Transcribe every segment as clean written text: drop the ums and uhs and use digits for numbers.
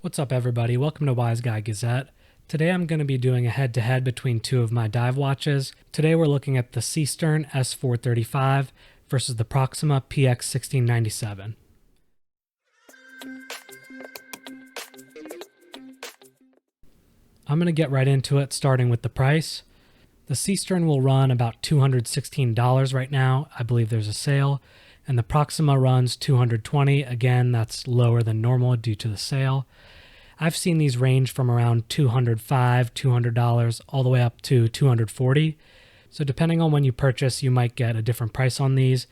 What's up everybody, welcome to Wise Guy Gazette. Today I'm going to be doing a head-to-head between two of my dive watches. Today we're looking at the Seestern S435 versus the Proxima PX1697. I'm going to get right into it, starting with the price. The Seestern will run about $216 right now. I believe there's a sale. And the Proxima runs $220. Again, that's lower than normal due to the sale. I've seen these range from around $205, $200, all the way up to $240. So depending on when you purchase, you might get a different price on these,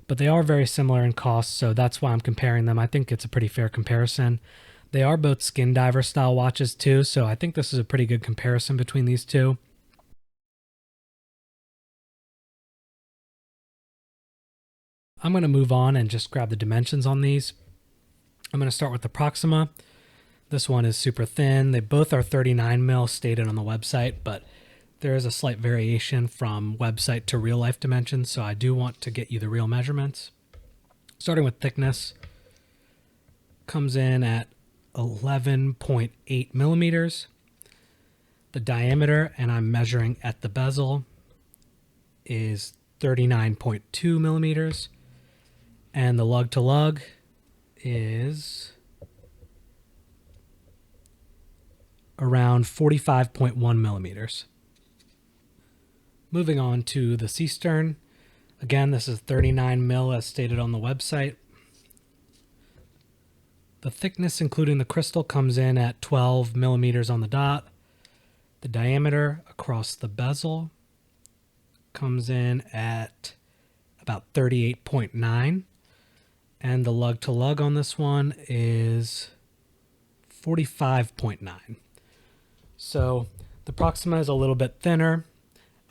but they are very similar in cost, so that's why I'm comparing them. I think it's a pretty fair comparison. They are both skindiver style watches too, so I think this is a pretty good comparison between these two. I'm going to move on and just grab the dimensions on these. I'm going to start with the Proxima. This one is super thin. They both are 39 mil stated on the website, but there is a slight variation from website to real life dimensions, so I do want to get you the real measurements. Starting with thickness, comes in at 11.8 millimeters. The diameter, and I'm measuring at the bezel, is 39.2 millimeters. And the lug to lug is around 45.1 millimeters. Moving on to the Seestern. Again, this is 39 mil as stated on the website. The thickness, including the crystal, comes in at 12 millimeters on the dot. The diameter across the bezel comes in at about 38.9. And the lug to lug on this one is 45.9. So the Proxima is a little bit thinner,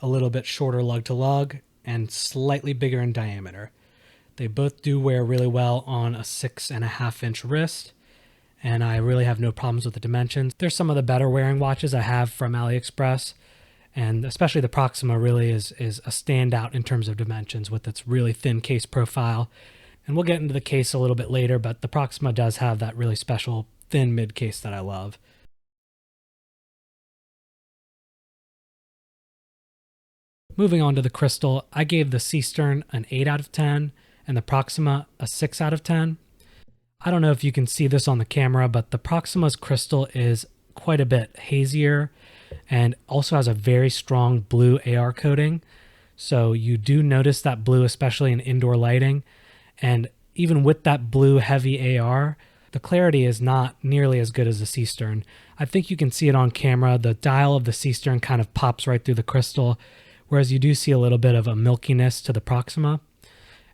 a little bit shorter lug to lug, and slightly bigger in diameter. They both do wear really well on a 6.5 inch wrist, and I really have no problems with the dimensions. They're some of the better wearing watches I have from AliExpress, and especially the Proxima really is a standout in terms of dimensions with its really thin case profile. And we'll get into the case a little bit later, but the Proxima does have that really special thin mid case that I love. Moving on to the crystal, I gave the Seestern an 8 out of 10 and the Proxima a 6 out of 10. I don't know if you can see this on the camera, but the Proxima's crystal is quite a bit hazier and also has a very strong blue AR coating. So you do notice that blue, especially in indoor lighting. And even with that blue heavy AR, the clarity is not nearly as good as the Seestern. I think you can see it on camera. The dial of the Seestern kind of pops right through the crystal, whereas you do see a little bit of a milkiness to the Proxima.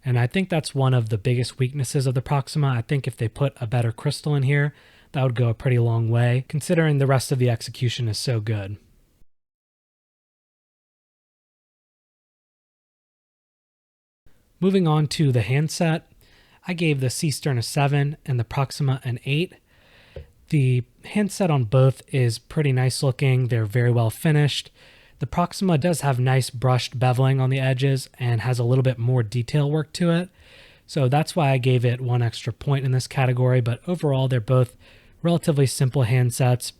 And I think that's one of the biggest weaknesses of the Proxima. I think if they put a better crystal in here, that would go a pretty long way, considering the rest of the execution is so good. Moving on to the handset, I gave the Seestern a 7 and the Proxima an 8. The handset on both is pretty nice looking. They're very well finished. The Proxima does have nice brushed beveling on the edges and has a little bit more detail work to it. So that's why I gave it 1 extra point in this category, but overall they're both relatively simple handsets.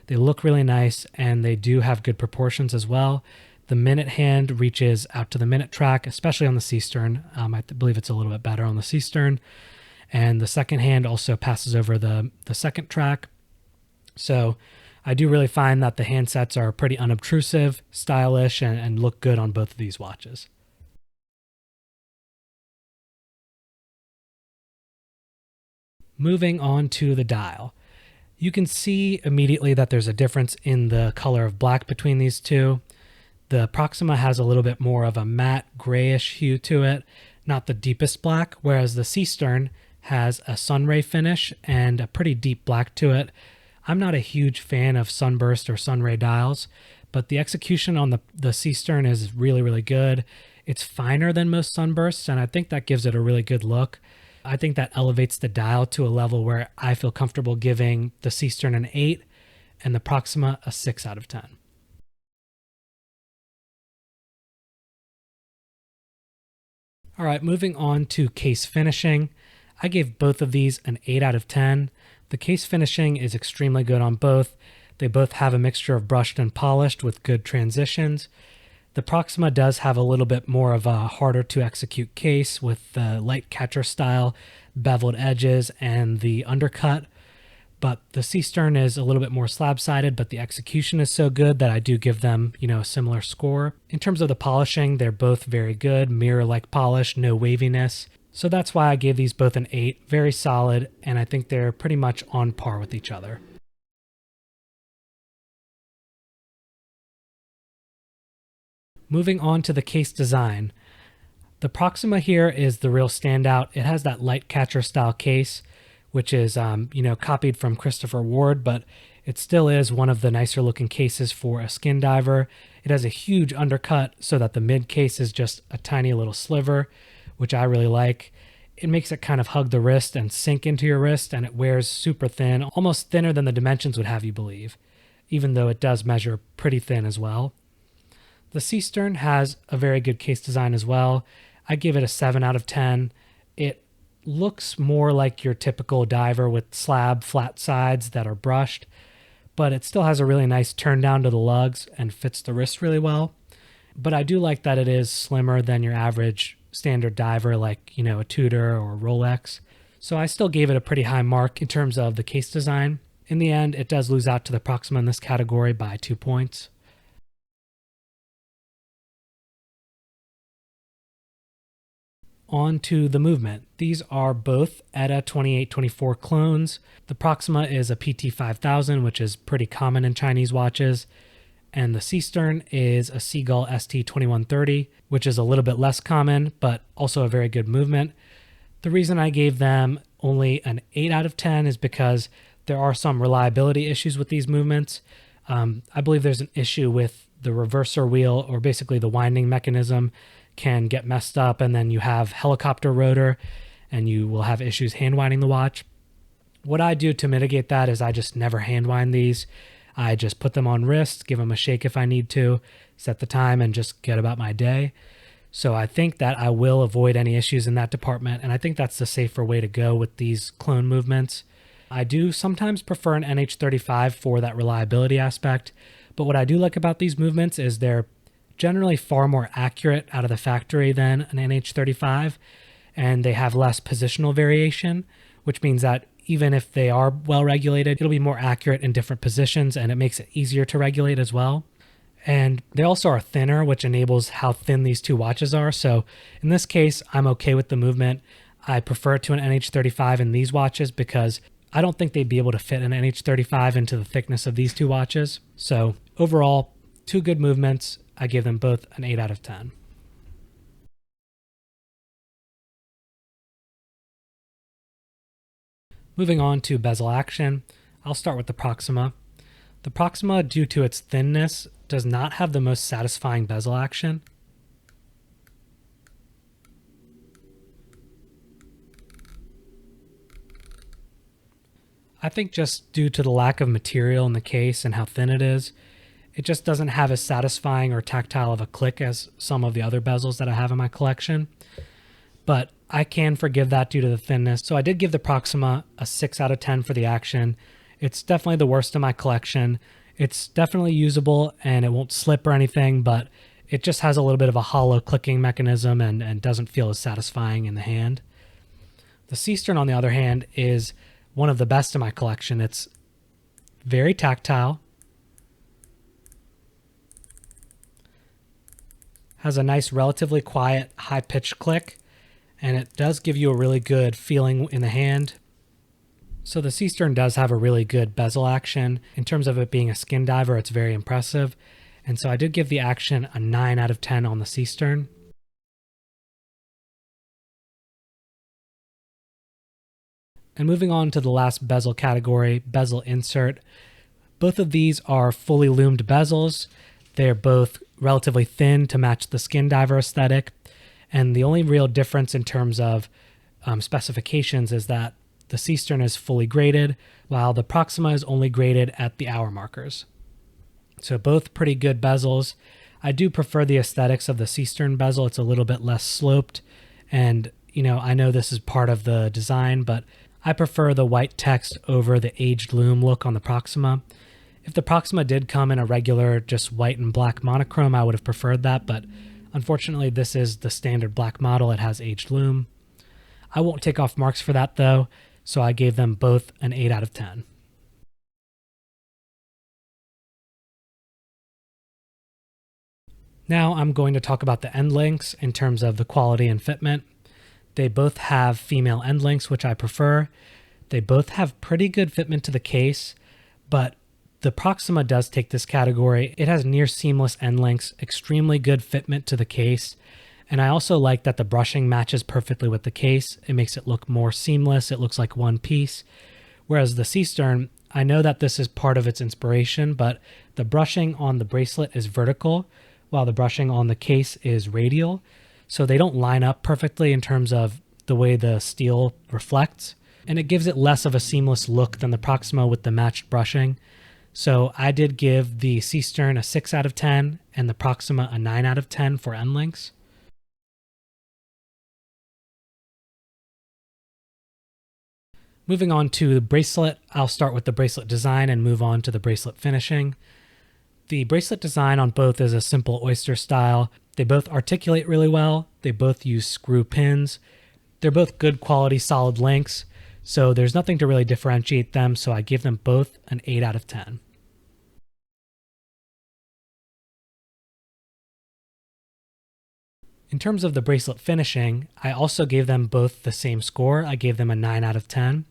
They look really nice and they do have good proportions as well. The minute hand reaches out to the minute track, especially on the Seestern. I believe it's a little bit better on the Seestern. And the second hand also passes over the second track. So I do really find that the handsets are pretty unobtrusive, stylish, and look good on both of these watches. Moving on to the dial. You can see immediately that there's a difference in the color of black between these two. The Proxima has a little bit more of a matte grayish hue to it, not the deepest black, whereas the Seestern has a sunray finish and a pretty deep black to it. I'm not a huge fan of sunburst or sunray dials, but the execution on the Seestern is really, really good. It's finer than most sunbursts, and I think that gives it a really good look. I think that elevates the dial to a level where I feel comfortable giving the Seestern an 8 and the Proxima a 6 out of 10. All right, moving on to case finishing. I gave both of these an 8 out of 10. The case finishing is extremely good on both. They both have a mixture of brushed and polished with good transitions. The Proxima does have a little bit more of a harder to execute case with the light catcher style, beveled edges, and the undercut. But the Seestern is a little bit more slab-sided, but the execution is so good that I do give them, a similar score. In terms of the polishing, they're both very good, mirror-like polish, no waviness. So that's why I gave these both an 8, very solid, and I think they're pretty much on par with each other. Moving on to the case design. The Proxima here is the real standout. It has that light catcher style case, which is, copied from Christopher Ward, but it still is one of the nicer looking cases for a skin diver. It has a huge undercut so that the mid case is just a tiny little sliver, which I really like. It makes it kind of hug the wrist and sink into your wrist, and it wears super thin, almost thinner than the dimensions would have you believe, even though it does measure pretty thin as well. The Seestern has a very good case design as well. I give it a 7 out of 10. It looks more like your typical diver with slab flat sides that are brushed, but it still has a really nice turn down to the lugs and fits the wrist really well. But I do like that it is slimmer than your average standard diver like, a Tudor or Rolex. So I still gave it a pretty high mark in terms of the case design. In the end, it does lose out to the Proxima in this category by 2 points. On to the movement. These are both ETA 2824 clones. The Proxima is a PT5000, which is pretty common in Chinese watches, and the Seestern is a Seagull ST2130, which is a little bit less common, but also a very good movement. The reason I gave them only an 8 out of 10 is because there are some reliability issues with these movements. I believe there's an issue with the reverser wheel, or basically the winding mechanism, can get messed up, and then you have helicopter rotor and you will have issues hand winding the watch. What I do to mitigate that is I just never hand wind these. I just put them on wrist, give them a shake if I need to, set the time, and just get about my day. So I think that I will avoid any issues in that department, and I think that's the safer way to go with these clone movements. I do sometimes prefer an NH35 for that reliability aspect, but what I do like about these movements is they're generally far more accurate out of the factory than an NH35, and they have less positional variation, which means that even if they are well regulated, it'll be more accurate in different positions, and it makes it easier to regulate as well. And they also are thinner, which enables how thin these two watches are. So in this case, I'm okay with the movement. I prefer it to an NH35 in these watches because I don't think they'd be able to fit an NH35 into the thickness of these two watches. So overall, two good movements. I give them both an 8 out of 10. Moving on to bezel action, I'll start with the Proxima. The Proxima, due to its thinness, does not have the most satisfying bezel action. I think just due to the lack of material in the case and how thin it is, it just doesn't have as satisfying or tactile of a click as some of the other bezels that I have in my collection. But I can forgive that due to the thinness. So I did give the Proxima a 6 out of 10 for the action. It's definitely the worst in my collection. It's definitely usable and it won't slip or anything, but it just has a little bit of a hollow clicking mechanism and doesn't feel as satisfying in the hand. The Seestern, on the other hand, is one of the best in my collection. It's very tactile, has a nice, relatively quiet, high-pitched click, and it does give you a really good feeling in the hand. So the Seestern does have a really good bezel action. In terms of it being a skin diver, it's very impressive. And so I did give the action a 9 out of 10 on the Seestern. And moving on to the last bezel category, Bezel Insert. Both of these are fully loomed bezels. They're both relatively thin to match the skin diver aesthetic. And the only real difference in terms of specifications is that the Seestern is fully graded, while the Proxima is only graded at the hour markers. So both pretty good bezels. I do prefer the aesthetics of the Seestern bezel. It's a little bit less sloped, and I know this is part of the design, but I prefer the white text over the aged loom look on the Proxima. If the Proxima did come in a regular just white and black monochrome, I would have preferred that, but unfortunately this is the standard black model. It has aged loom. I won't take off marks for that though, so I gave them both an 8 out of 10. Now I'm going to talk about the Endlinks in terms of the quality and fitment. They both have female Endlinks, which I prefer. They both have pretty good fitment to the case, but the Proxima does take this category. It has near seamless Endlinks, extremely good fitment to the case, and I also like that the brushing matches perfectly with the case. It makes it look more seamless. It looks like one piece. Whereas the Seestern, I know that this is part of its inspiration, but the brushing on the bracelet is vertical, while the brushing on the case is radial. So they don't line up perfectly in terms of the way the steel reflects, and it gives it less of a seamless look than the Proxima with the matched brushing. So I did give the Seestern a 6 out of 10 and the Proxima a 9 out of 10 for Endlinks. Moving on to the bracelet, I'll start with the bracelet design and move on to the bracelet finishing. The bracelet design on both is a simple oyster style. They both articulate really well. They both use screw pins. They're both good quality solid links, so there's nothing to really differentiate them, so I give them both an 8 out of 10. In terms of the bracelet finishing, I also gave them both the same score. I gave them a 9 out of 10.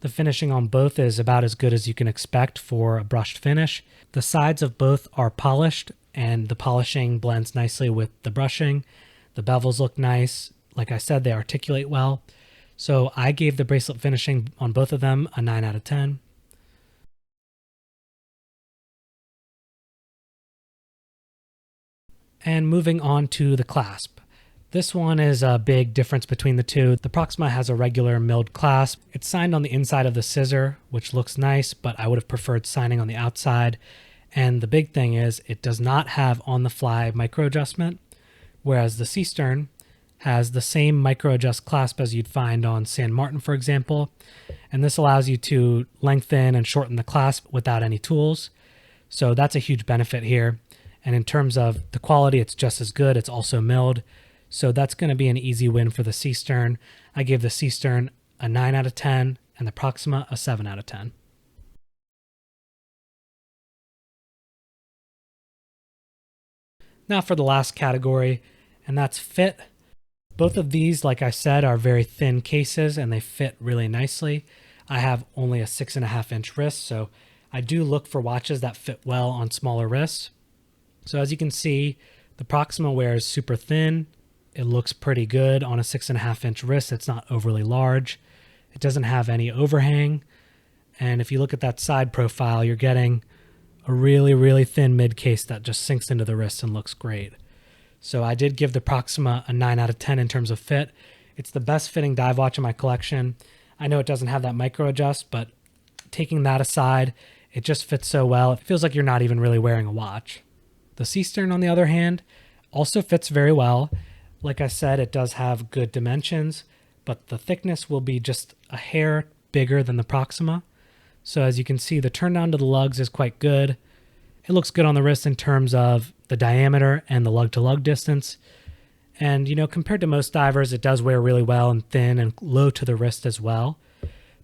The finishing on both is about as good as you can expect for a brushed finish. The sides of both are polished, and the polishing blends nicely with the brushing. The bevels look nice. Like I said, they articulate well. So I gave the bracelet finishing on both of them a 9 out of 10. And moving on to the clasp. This one is a big difference between the two. The Proxima has a regular milled clasp. It's signed on the inside of the scissor, which looks nice, but I would have preferred signing on the outside. And the big thing is it does not have on-the-fly micro adjustment, whereas the Seestern has the same micro adjust clasp as you'd find on San Martin, for example. And this allows you to lengthen and shorten the clasp without any tools. So that's a huge benefit here. And in terms of the quality, it's just as good. It's also milled. So that's going to be an easy win for the Seestern. I gave the Seestern a 9 out of 10 and the Proxima a 7 out of 10. Now for the last category, and that's fit. Both of these, like I said, are very thin cases and they fit really nicely. I have only a 6.5-inch wrist, so I do look for watches that fit well on smaller wrists. So as you can see, the Proxima wears super thin. It looks pretty good on a 6.5-inch wrist. It's not overly large. It doesn't have any overhang. And if you look at that side profile, you're getting a really, really thin mid case that just sinks into the wrist and looks great. So I did give the Proxima a 9 out of 10 in terms of fit. It's the best fitting dive watch in my collection. I know it doesn't have that micro adjust, but taking that aside, it just fits so well. It feels like you're not even really wearing a watch. The Seestern, on the other hand, also fits very well. Like I said, it does have good dimensions, but the thickness will be just a hair bigger than the Proxima. So as you can see, the turn down to the lugs is quite good. It looks good on the wrist in terms of the diameter and the lug to lug distance. And, you know, compared to most divers, it does wear really well and thin and low to the wrist as well.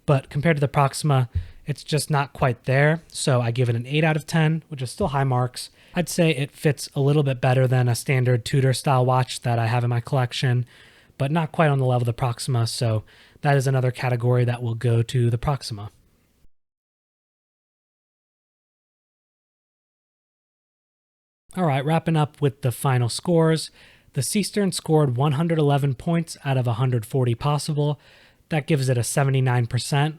But compared to the Proxima, it's just not quite there. So I give it an 8 out of 10, which is still high marks. I'd say it fits a little bit better than a standard Tudor style watch that I have in my collection, but not quite on the level of the Proxima. So that is another category that will go to the Proxima. All right, wrapping up with the final scores. The Seestern scored 111 points out of 140 possible. That gives it a 79%.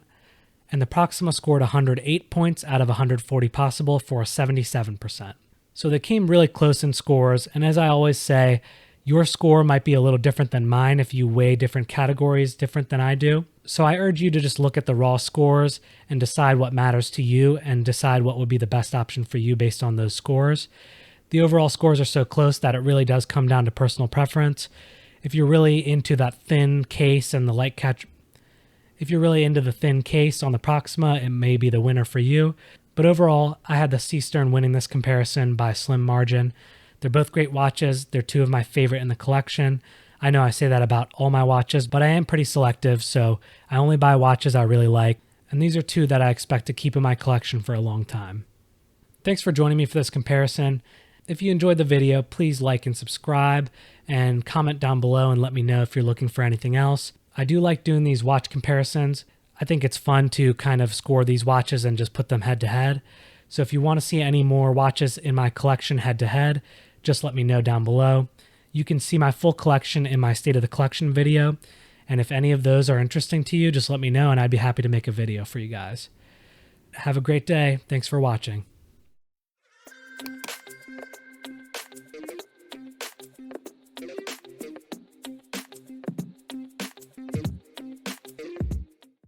And the Proxima scored 108 points out of 140 possible for a 77%. So they came really close in scores, and as I always say, your score might be a little different than mine if you weigh different categories different than I do. So I urge you to just look at the raw scores and decide what matters to you and decide what would be the best option for you based on those scores. The overall scores are so close that it really does come down to personal preference. If you're really into that thin case and the light catch, If you're really into the thin case on the Proxima, it may be the winner for you. But overall, I had the Seestern winning this comparison by a slim margin. They're both great watches. They're two of my favorite in the collection. I know I say that about all my watches, but I am pretty selective, so I only buy watches I really like. And these are two that I expect to keep in my collection for a long time. Thanks for joining me for this comparison. If you enjoyed the video, please like and subscribe and comment down below and let me know if you're looking for anything else. I do like doing these watch comparisons. I think it's fun to kind of score these watches and just put them head to head. So if you want to see any more watches in my collection head to head, just let me know down below. You can see my full collection in my State of the Collection video. And if any of those are interesting to you, just let me know and I'd be happy to make a video for you guys. Have a great day. Thanks for watching.